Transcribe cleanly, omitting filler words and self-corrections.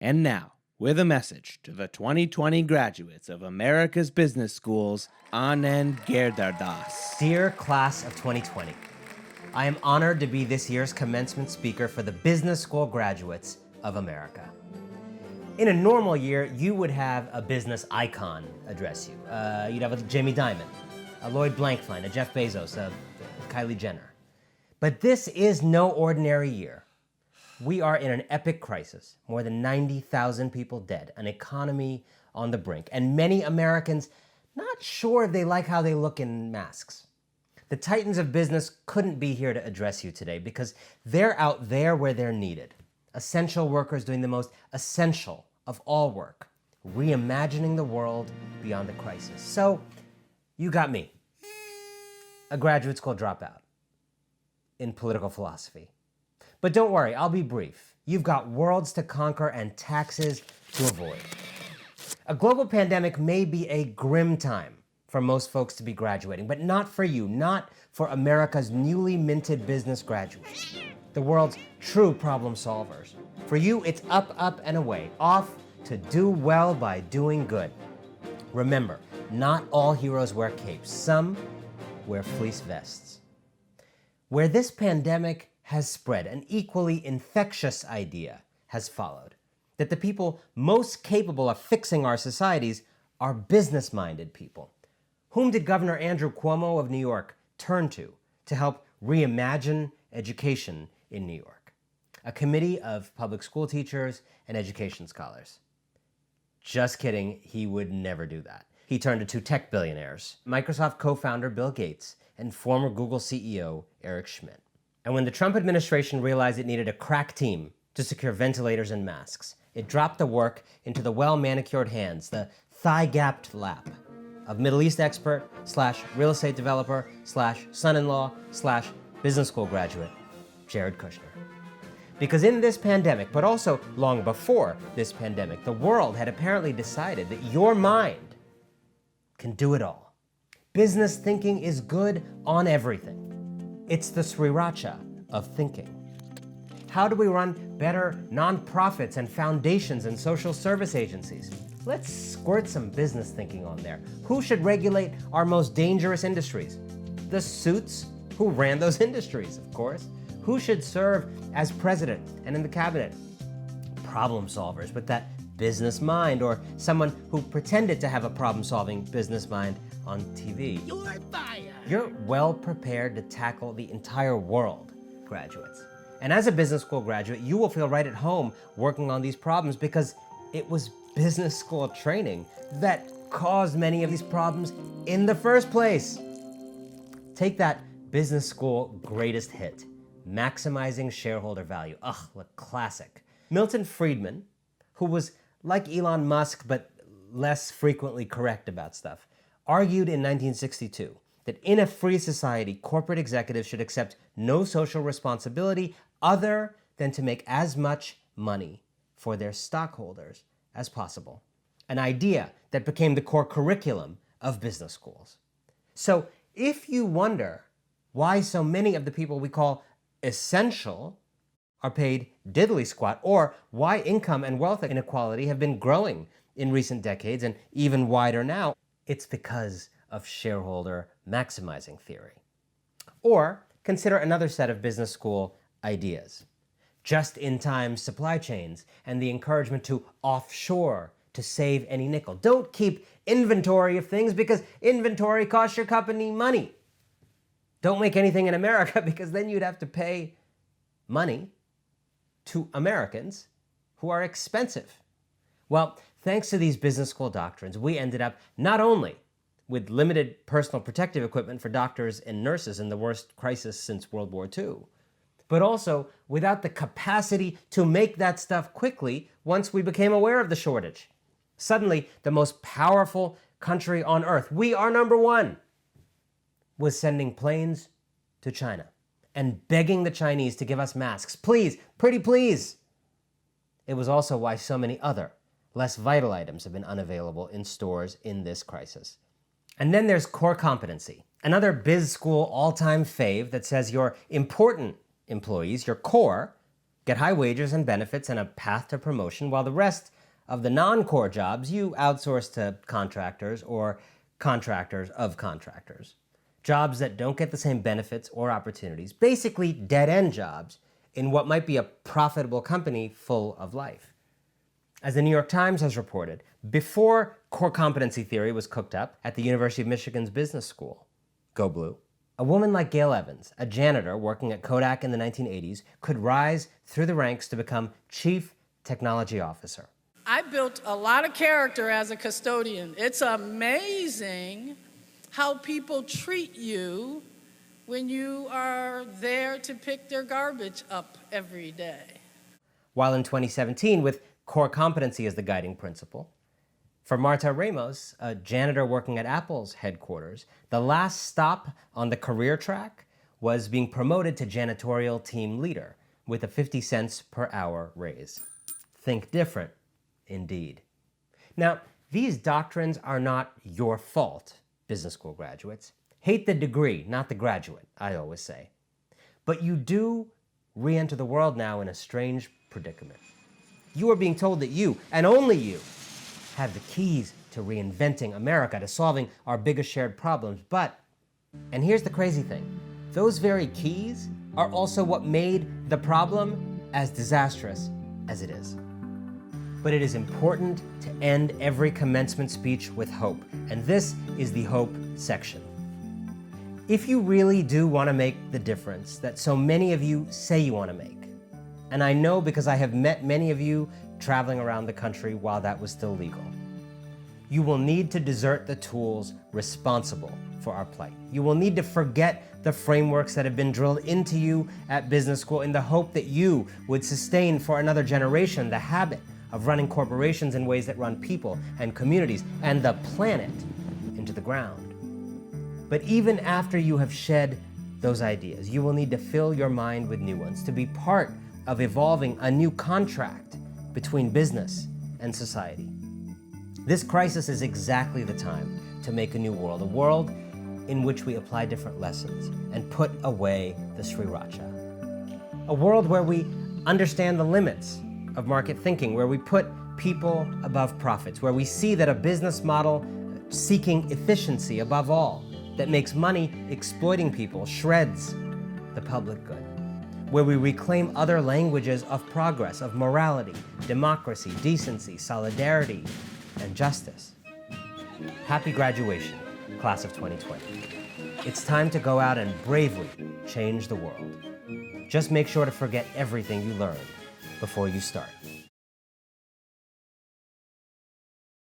And now, with a message to the 2020 graduates of America's business schools, Anand Gerdardas. Dear class of 2020, I am honored to be this year's commencement speaker for the business school graduates of America. In a normal year, you would have a business icon address you. You'd have a Jamie Dimon, a Lloyd Blankfein, a Jeff Bezos, a Kylie Jenner. But this is no ordinary year. We are in an epic crisis, more than 90,000 people dead, an economy on the brink, and many Americans not sure if they like how they look in masks. The titans of business couldn't be here to address you today because they're out there where they're needed. Essential workers doing the most essential of all work, reimagining the world beyond the crisis. So, you got me, a graduate school dropout in political philosophy. But don't worry, I'll be brief. You've got worlds to conquer and taxes to avoid. A global pandemic may be a grim time for most folks to be graduating, but not for you, not for America's newly minted business graduates, the world's true problem solvers. For you, it's up, up, and away, off to do well by doing good. Remember, not all heroes wear capes. Some wear fleece vests. Where this pandemic has spread, an equally infectious idea has followed, that the people most capable of fixing our societies are business-minded people. Whom did Governor Andrew Cuomo of New York turn to help reimagine education in New York? A committee of public school teachers and education scholars. Just kidding, he would never do that. He turned to two tech billionaires, Microsoft co-founder Bill Gates and former Google CEO Eric Schmidt. And when the Trump administration realized it needed a crack team to secure ventilators and masks, it dropped the work into the well-manicured hands, the thigh-gapped lap of Middle East expert / real estate developer / son-in-law / business school graduate, Jared Kushner. Because in this pandemic, but also long before this pandemic, the world had apparently decided that your mind can do it all. Business thinking is good on everything. It's the sriracha of thinking. How do we run better nonprofits and foundations and social service agencies? Let's squirt some business thinking on there. Who should regulate our most dangerous industries? The suits who ran those industries, of course. Who should serve as president and in the cabinet? Problem solvers with that business mind, or someone who pretended to have a problem-solving business mind on TV. You're fired! You're well prepared to tackle the entire world, graduates. And as a business school graduate, you will feel right at home working on these problems because it was business school training that caused many of these problems in the first place. Take that business school greatest hit, maximizing shareholder value. Ugh, what classic. Milton Friedman, who was like Elon Musk but less frequently correct about stuff, argued in 1962 that in a free society, corporate executives should accept no social responsibility other than to make as much money for their stockholders as possible. An idea that became the core curriculum of business schools. So if you wonder why so many of the people we call essential are paid diddly squat, or why income and wealth inequality have been growing in recent decades and even wider now, it's because of shareholder maximizing theory. Or consider another set of business school ideas. Just-in-time supply chains and the encouragement to offshore to save any nickel. Don't keep inventory of things because inventory costs your company money. Don't make anything in America because then you'd have to pay money to Americans who are expensive. Well, thanks to these business school doctrines, we ended up not only with limited personal protective equipment for doctors and nurses in the worst crisis since World War II, but also without the capacity to make that stuff quickly once we became aware of the shortage. Suddenly, the most powerful country on earth, we are number one, was sending planes to China and begging the Chinese to give us masks. Please, pretty please. It was also why so many other, less vital items have been unavailable in stores in this crisis. And then there's core competency, another biz school all-time fave that says your important employees, your core, get high wages and benefits and a path to promotion, while the rest of the non-core jobs you outsource to contractors or contractors of contractors. Jobs that don't get the same benefits or opportunities, basically dead-end jobs in what might be a profitable company full of life. As the New York Times has reported, before core competency theory was cooked up at the University of Michigan's business school, Go Blue, a woman like Gail Evans, a janitor working at Kodak in the 1980s, could rise through the ranks to become Chief Technology Officer. I built a lot of character as a custodian. It's amazing how people treat you when you are there to pick their garbage up every day. While in 2017, with core competency as the guiding principle, for Marta Ramos, a janitor working at Apple's headquarters, the last stop on the career track was being promoted to janitorial team leader with a 50 cents per hour raise. Think different, indeed. Now, these doctrines are not your fault, business school graduates. Hate the degree, not the graduate, I always say. But you do re-enter the world now in a strange predicament. You are being told that you, and only you, have the keys to reinventing America, to solving our biggest shared problems. But, and here's the crazy thing, those very keys are also what made the problem as disastrous as it is. But it is important to end every commencement speech with hope, and this is the hope section. If you really do want to make the difference that so many of you say you want to make, and I know because I have met many of you traveling around the country while that was still legal, you will need to desert the tools responsible for our plight. You will need to forget the frameworks that have been drilled into you at business school in the hope that you would sustain for another generation the habit of running corporations in ways that run people and communities and the planet into the ground. But even after you have shed those ideas, you will need to fill your mind with new ones to be part of evolving a new contract between business and society. This crisis is exactly the time to make a new world, a world in which we apply different lessons and put away the sriracha. A world where we understand the limits of market thinking, where we put people above profits, where we see that a business model seeking efficiency above all, that makes money exploiting people, shreds the public good, where we reclaim other languages of progress, of morality, democracy, decency, solidarity, and justice. Happy graduation, class of 2020. It's time to go out and bravely change the world. Just make sure to forget everything you learned before you start.